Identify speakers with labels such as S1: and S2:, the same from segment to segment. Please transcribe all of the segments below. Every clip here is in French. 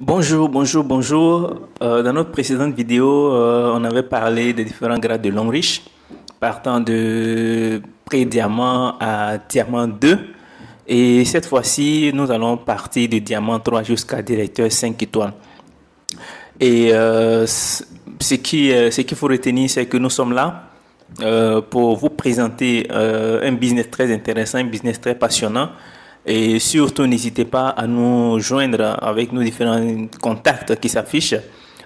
S1: Bonjour, bonjour, bonjour. Dans notre précédente vidéo, on avait parlé des différents grades de long riche, partant de pré-diamant à diamant 2. Et cette fois-ci, nous allons partir de diamant 3 jusqu'à directeur 5 étoiles. Et ce qu'il faut retenir, c'est que nous sommes là pour vous présenter un business très intéressant, un business très passionnant. Et surtout, n'hésitez pas à nous joindre avec nos différents contacts qui s'affichent,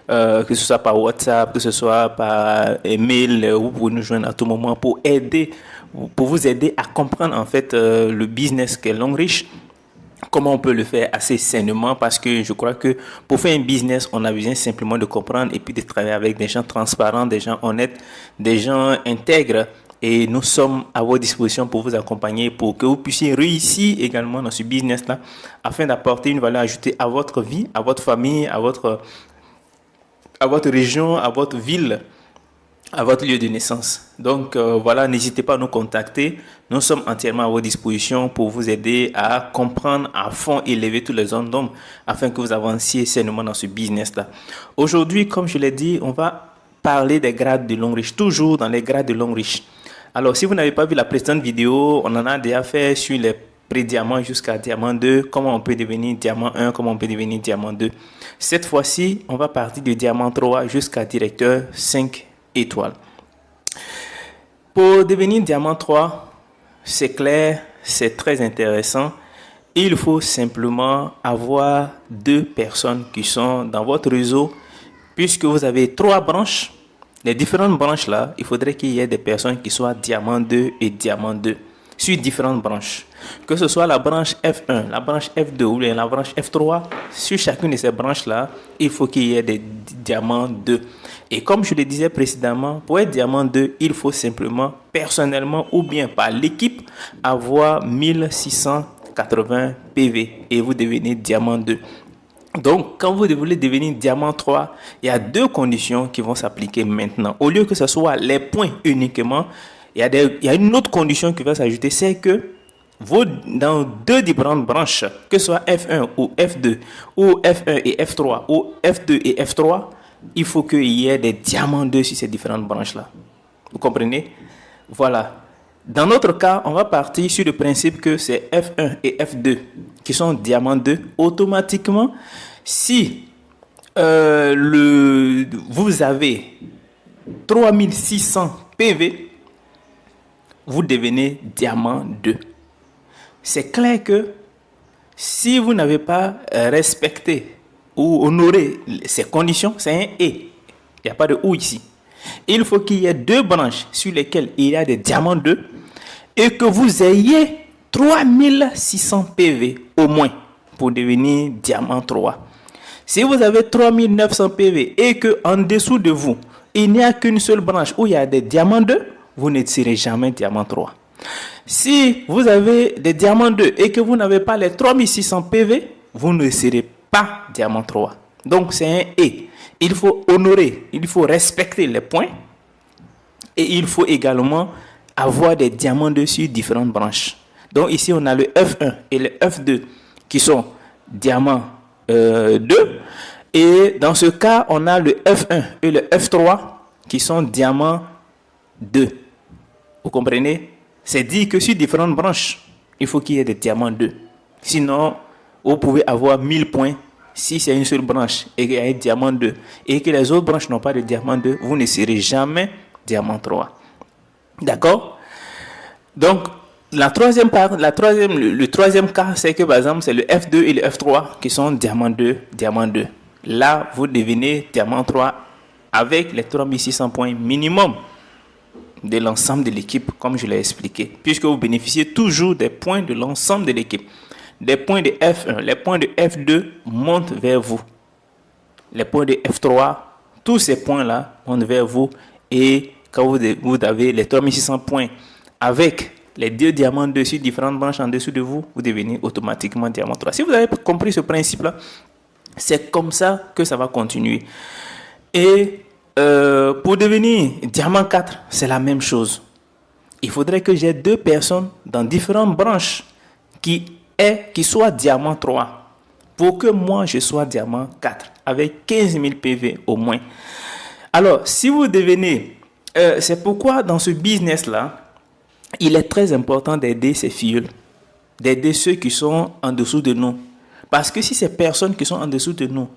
S1: que ce soit par WhatsApp, que ce soit par email. Vous pouvez nous joindre à tout moment pour vous aider à comprendre en fait le business qu'est Longrich. Comment on peut le faire assez sainement, parce que je crois que pour faire un business, on a besoin simplement de comprendre et puis de travailler avec des gens transparents, des gens honnêtes, des gens intègres. Et nous sommes à votre disposition pour vous accompagner, pour que vous puissiez réussir également dans ce business-là, afin d'apporter une valeur ajoutée à votre vie, à votre famille, à votre région, à votre ville, à votre lieu de naissance. Donc voilà, n'hésitez pas à nous contacter. Nous sommes entièrement à votre disposition pour vous aider à comprendre à fond et lever tous les zones d'ombre afin que vous avanciez sainement dans ce business-là. Aujourd'hui, comme je l'ai dit, on va parler des grades de long riche, toujours dans les grades de long riche. Alors, si vous n'avez pas vu la précédente vidéo, on en a déjà fait sur les pré-diamants jusqu'à diamant 2, comment on peut devenir diamant 1, comment on peut devenir diamant 2. Cette fois-ci, on va partir de diamant 3 jusqu'à directeur 5 étoiles. Pour devenir diamant 3, c'est clair, c'est très intéressant. Il faut simplement avoir 2 personnes qui sont dans votre réseau, puisque vous avez 3 branches. Les différentes branches là, il faudrait qu'il y ait des personnes qui soient diamant 2 et diamant 2 sur différentes branches. Que ce soit la branche F1, la branche F2 ou la branche F3, sur chacune de ces branches là, il faut qu'il y ait des diamants 2. Et comme je le disais précédemment, pour être diamant 2, il faut simplement personnellement ou bien par l'équipe avoir 1680 PV et vous devenez diamant 2. Donc, quand vous voulez devenir diamant 3, il y a 2 conditions qui vont s'appliquer maintenant. Au lieu que ce soit les points uniquement, il y a une autre condition qui va s'ajouter, c'est que dans 2 différentes branches, que ce soit F1 ou F2, ou F1 et F3, ou F2 et F3, il faut qu'il y ait des diamants 2 sur ces différentes branches-là. Vous comprenez? Voilà. Dans notre cas, on va partir sur le principe que c'est F1 et F2 qui sont diamant 2. Automatiquement, si vous avez 3600 PV, vous devenez diamant 2. C'est clair que si vous n'avez pas respecté ou honoré ces conditions, c'est un et. Il n'y a pas de ou ici. Il faut qu'il y ait 2 branches sur lesquelles il y a des diamants 2 et que vous ayez 3600 PV au moins pour devenir diamant 3. Si vous avez 3900 PV et qu'en dessous de vous, il n'y a qu'une seule branche où il y a des diamants 2, vous ne serez jamais diamant 3. Si vous avez des diamants 2 et que vous n'avez pas les 3600 PV, vous ne serez pas diamant 3. Donc c'est un et. Il faut honorer, il faut respecter les points et il faut également avoir des diamants 2 sur différentes branches. Donc ici on a le F1 et le F2 qui sont diamant 2 et dans ce cas on a le F1 et le F3 qui sont diamant 2. Vous comprenez? C'est dit que sur différentes branches, il faut qu'il y ait des diamants 2. Sinon, vous pouvez avoir 1000 points. Si c'est une seule branche et qu'il y a un diamant 2 et que les autres branches n'ont pas de diamant 2, vous ne serez jamais diamant 3. D'accord? Donc, le troisième cas, c'est que par exemple, c'est le F2 et le F3 qui sont diamant 2, diamant 2. Là, vous devenez diamant 3 avec les 3600 points minimum de l'ensemble de l'équipe, comme je l'ai expliqué, puisque vous bénéficiez toujours des points de l'ensemble de l'équipe. Les points de F1, les points de F2 montent vers vous. Les points de F3, tous ces points-là montent vers vous. Et quand vous avez les 3600 points avec les 2 diamants 2 sur différentes branches en dessous de vous, vous devenez automatiquement diamant 3. Si vous avez compris ce principe-là, c'est comme ça que ça va continuer. Et pour devenir diamant 4, c'est la même chose. Il faudrait que j'ai 2 personnes dans différentes branches qui soient diamant 3 pour que moi je sois diamant 4 avec 15 000 PV au moins. Alors, si vous devenez... c'est pourquoi dans ce business-là, il est très important d'aider ces filles, d'aider ceux qui sont en dessous de nous. Parce que si ces personnes qui sont en dessous de nous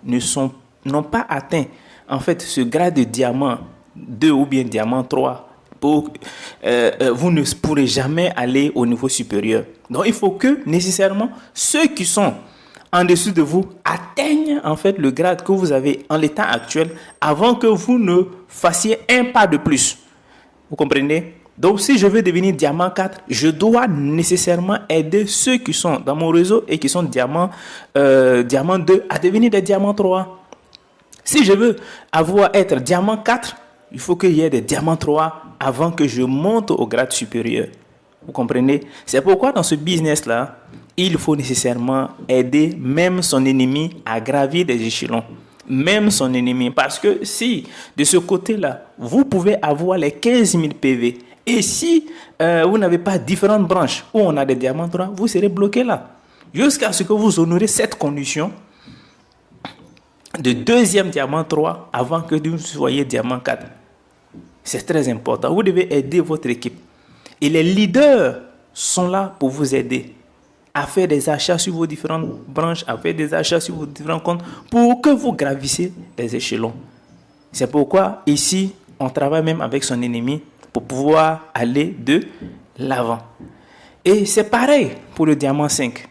S1: n'ont pas atteint en fait ce grade de diamant 2 ou bien diamant 3, vous ne pourrez jamais aller au niveau supérieur. Donc il faut que nécessairement ceux qui sont en dessous de vous atteignent en fait le grade que vous avez en l'état actuel avant que vous ne fassiez un pas de plus. Vous comprenez? Donc si je veux devenir diamant 4, je dois nécessairement aider ceux qui sont dans mon réseau et qui sont diamant 2 à devenir des diamants 3. Si je veux être diamant 4, il faut qu'il y ait des diamants 3 avant que je monte au grade supérieur. Vous comprenez? C'est pourquoi dans ce business-là, il faut nécessairement aider même son ennemi à gravir des échelons. Même son ennemi. Parce que si de ce côté-là, vous pouvez avoir les 15 000 PV, et si vous n'avez pas différentes branches où on a des diamants 3, vous serez bloqué là. Jusqu'à ce que vous honorez cette condition de deuxième diamant 3 avant que vous soyez diamant 4. C'est très important. Vous devez aider votre équipe. Et les leaders sont là pour vous aider à faire des achats sur vos différentes branches, à faire des achats sur vos différents comptes pour que vous gravissiez les échelons. C'est pourquoi ici, on travaille même avec son ennemi pour pouvoir aller de l'avant. Et c'est pareil pour le diamant 5.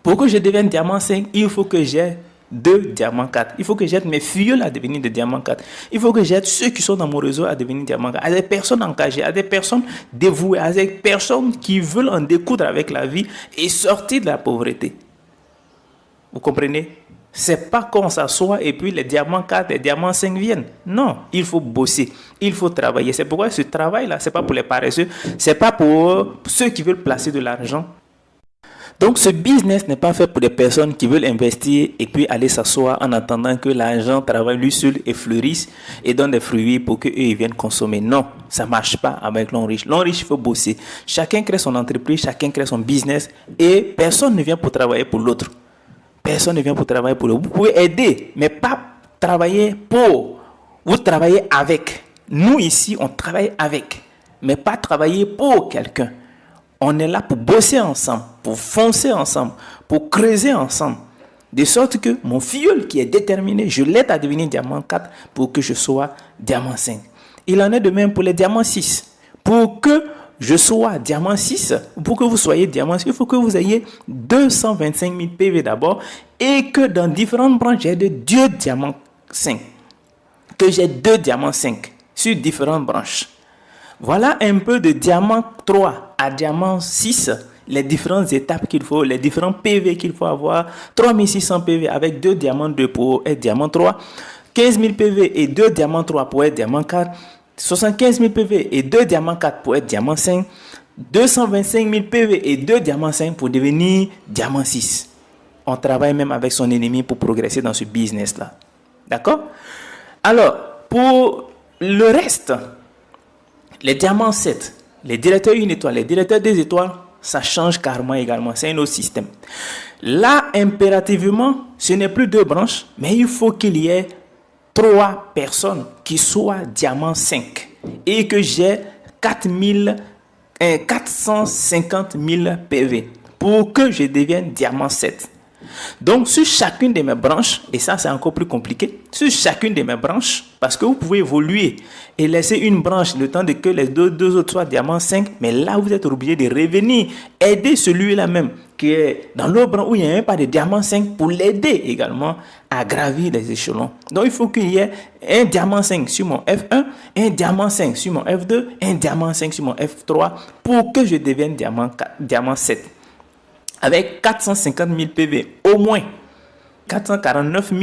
S1: Pour que je devienne diamant 5, il faut que j'ai 2 diamants 4. Il faut que j'aide mes filles à devenir des diamants 4. Il faut que j'aide ceux qui sont dans mon réseau à devenir diamants 4. À des personnes engagées, à des personnes dévouées, à des personnes qui veulent en découdre avec la vie et sortir de la pauvreté. Vous comprenez? C'est pas qu'on s'assoit et puis les diamants 4, les diamants 5 viennent. Non, il faut bosser, il faut travailler. C'est pourquoi ce travail-là, c'est pas pour les paresseux, c'est pas pour ceux qui veulent placer de l'argent. Donc ce business n'est pas fait pour des personnes qui veulent investir et puis aller s'asseoir en attendant que l'argent travaille lui seul et fleurisse et donne des fruits pour qu'eux ils viennent consommer. Non, ça ne marche pas avec l'homme riche. L'homme riche, il faut bosser. Chacun crée son entreprise, chacun crée son business et personne ne vient pour travailler pour l'autre. Personne ne vient pour travailler pour l'autre. Vous pouvez aider, mais pas travailler pour. Vous travaillez avec. Nous ici, on travaille avec, mais pas travailler pour quelqu'un. On est là pour bosser ensemble, pour foncer ensemble, pour creuser ensemble. De sorte que mon filleul qui est déterminé, je l'aide à devenir diamant 4 pour que je sois diamant 5. Il en est de même pour les diamants 6. Pour que je sois diamant 6, pour que vous soyez diamant 6, il faut que vous ayez 225 000 PV d'abord et que dans différentes branches, j'ai 2 diamants 5. Que j'ai 2 diamants 5 sur différentes branches. Voilà un peu de diamant 3 à diamant 6, les différentes étapes qu'il faut, les différents PV qu'il faut avoir. 3600 PV avec 2 diamants 2 pour être diamant 3, 15 000 PV et 2 diamants 3 pour être diamant 4, 75 000 PV et 2 diamants 4 pour être diamant 5, 225 000 PV et 2 diamants 5 pour devenir diamant 6. On travaille même avec son ennemi pour progresser dans ce business-là. D'accord? Alors, pour le reste, les diamants 7, les directeurs 1 étoile, les directeurs 2 étoiles, ça change carrément également. C'est un autre système. Là, impérativement, ce n'est plus 2 branches, mais il faut qu'il y ait 3 personnes qui soient diamant 5 et que j'ai 450 000 PV pour que je devienne diamant 7. Donc, sur chacune de mes branches, et ça c'est encore plus compliqué, sur chacune de mes branches, parce que vous pouvez évoluer et laisser une branche le temps de que les deux autres soient diamant 5, mais là vous êtes obligé de revenir, aider celui-là même qui est dans l'autre branche où il n'y a même pas de diamant 5 pour l'aider également à gravir les échelons. Donc, il faut qu'il y ait un diamant 5 sur mon F1, un diamant 5 sur mon F2, un diamant 5 sur mon F3 pour que je devienne diamant 7. Avec 450 000 PV, au moins 449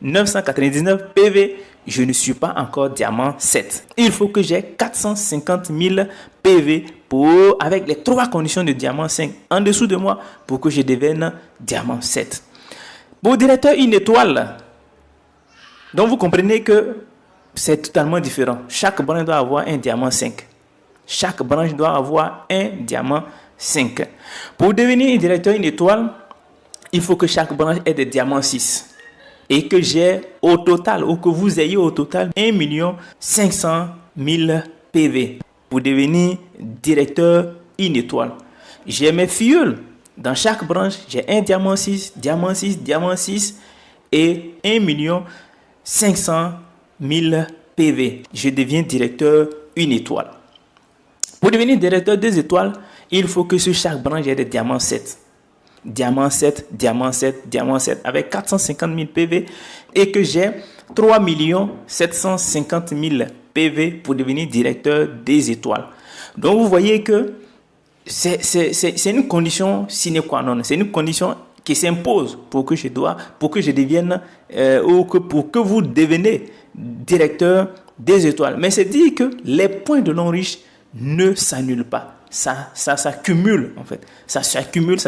S1: 999 PV, je ne suis pas encore diamant 7. Il faut que j'ai 450 000 PV avec les 3 conditions de diamant 5 en dessous de moi pour que je devienne diamant 7. Pour directeur 1 étoile, donc vous comprenez que c'est totalement différent. Chaque branche doit avoir un diamant 5. Chaque branche doit avoir un diamant 5. Pour devenir directeur 1 étoile, il faut que chaque branche ait des diamants 6. Et que j'ai au total, ou que vous ayez au total 1 500 000 PV pour devenir directeur une étoile. J'ai mes filleuls. Dans chaque branche, j'ai un diamant 6, diamant 6, diamant 6 et 1 500 000 PV. Je deviens directeur une étoile. Pour devenir directeur 2 étoiles, il faut que sur chaque branche, j'ai des diamants 7. Diamant 7, diamant 7, diamant 7 avec 450 000 PV et que j'ai 3 750 000 PV pour devenir directeur des étoiles. Donc vous voyez que c'est une condition sine qua non, c'est une condition qui s'impose pour que je devienne pour que vous deveniez directeur des étoiles. Mais c'est dit que les points de l'Onriche ne s'annulent pas. Ça s'accumule en fait. Ça s'accumule.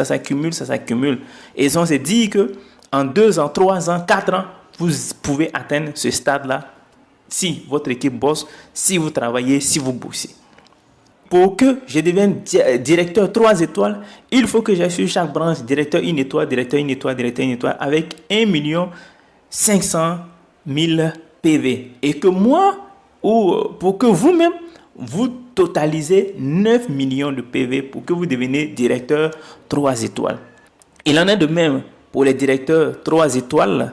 S1: Et on s'est dit que en 2 ans, 3 ans, 4 ans, vous pouvez atteindre ce stade-là si votre équipe bosse, si vous travaillez, si vous bossez. Pour que je devienne directeur 3 étoiles, il faut que j'assure chaque branche directeur 1 étoile, directeur 1 étoile, directeur 1 étoile avec 1 500 000 PV. Et que moi, ou pour que vous-même, vous totalisez 9 millions de PV pour que vous deveniez directeur 3 étoiles. Il en est de même pour les directeurs 3 étoiles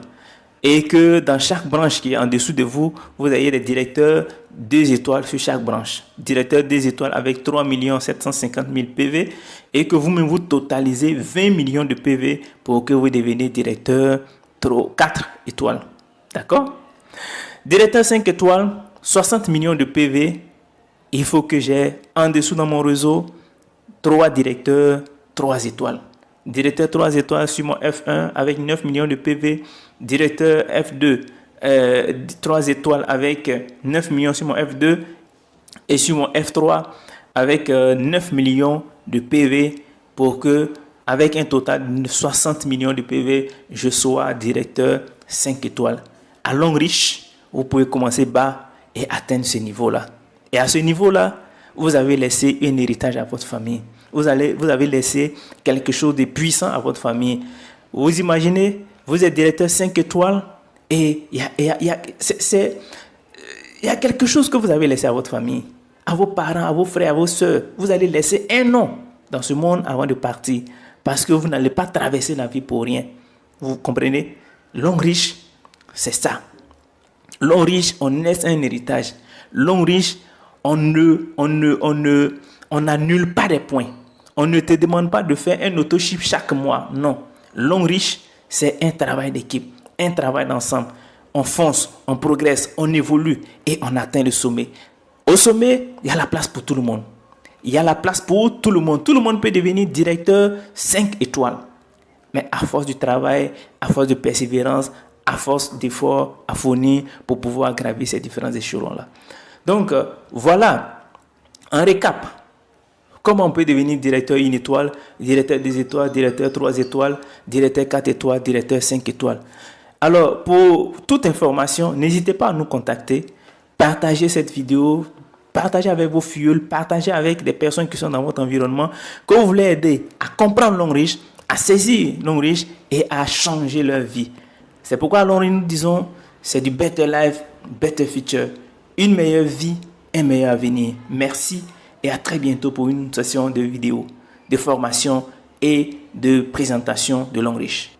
S1: et que dans chaque branche qui est en dessous de vous, vous ayez des directeurs 2 étoiles sur chaque branche. Directeur 2 étoiles avec 3 750 000 PV et que vous-même vous totalisez 20 millions de PV pour que vous deveniez directeur 4 étoiles. D'accord? Directeur 5 étoiles, 60 millions de PV. Il faut que j'ai en dessous dans mon réseau 3 directeurs 3 étoiles. Directeur 3 étoiles sur mon F1 avec 9 millions de PV. Directeur F2 3 étoiles avec 9 millions sur mon F2. Et sur mon F3 avec 9 millions de PV pour que, avec un total de 60 millions de PV, je sois directeur 5 étoiles. À Longreach, vous pouvez commencer bas et atteindre ce niveau-là. Et à ce niveau-là, vous avez laissé un héritage à votre famille. Vous avez laissé quelque chose de puissant à votre famille. Vous imaginez, vous êtes directeur 5 étoiles et il y a quelque chose que vous avez laissé à votre famille, à vos parents, à vos frères, à vos soeurs. Vous allez laisser un nom dans ce monde avant de partir parce que vous n'allez pas traverser la vie pour rien. Vous comprenez? Longreach, c'est ça. Longreach, on laisse un héritage. Longreach, on n'annule pas des points. On ne te demande pas de faire un auto-ship chaque mois. Non. Longreach, c'est un travail d'équipe, un travail d'ensemble. On fonce, on progresse, on évolue et on atteint le sommet. Au sommet, il y a la place pour tout le monde. Il y a la place pour tout le monde. Tout le monde peut devenir directeur 5 étoiles. Mais à force du travail, à force de persévérance, à force d'efforts à fournir pour pouvoir gravir ces différents échelons-là. Donc, voilà, en récap, comment on peut devenir directeur 1 étoile, directeur 2 étoiles, directeur 3 étoiles, directeur 4 étoiles, directeur 5 étoiles. Alors, pour toute information, n'hésitez pas à nous contacter, partagez cette vidéo, partagez avec vos filleuls, partagez avec des personnes qui sont dans votre environnement, que vous voulez aider à comprendre Longreach, à saisir Longreach et à changer leur vie. C'est pourquoi à Longreach, nous disons, c'est du better life, better future. Une meilleure vie, un meilleur avenir. Merci et à très bientôt pour une session de vidéo, de formation et de présentation de Longreach.